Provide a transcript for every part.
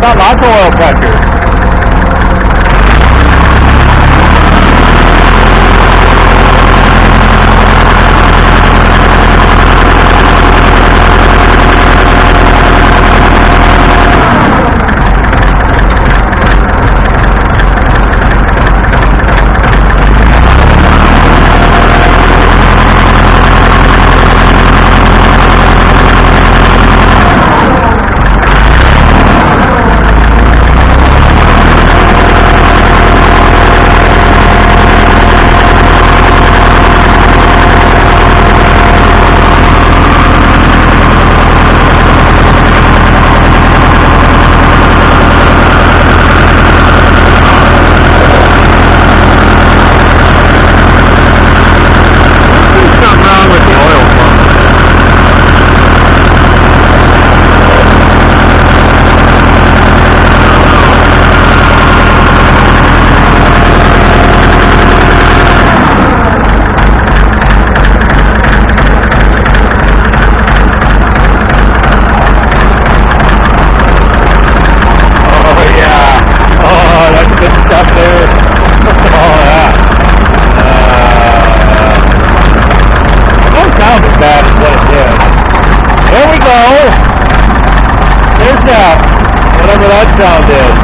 got lots of oil pressure. Bad is what it did. There we go. There's that. Whatever that sound is.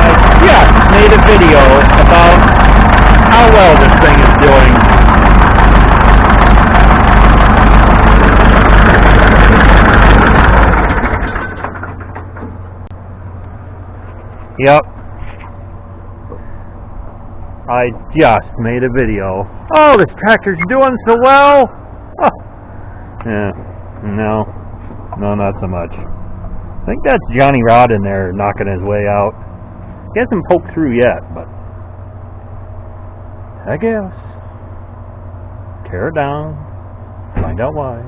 I just made a video about how well this thing is doing. Yep. I just made a video. Oh, this tractor's doing so well! Oh. Yeah, no, not so much. I think that's Johnny Rod in there knocking his way out. He hasn't poked through yet, but I guess. Tear it down, find out why.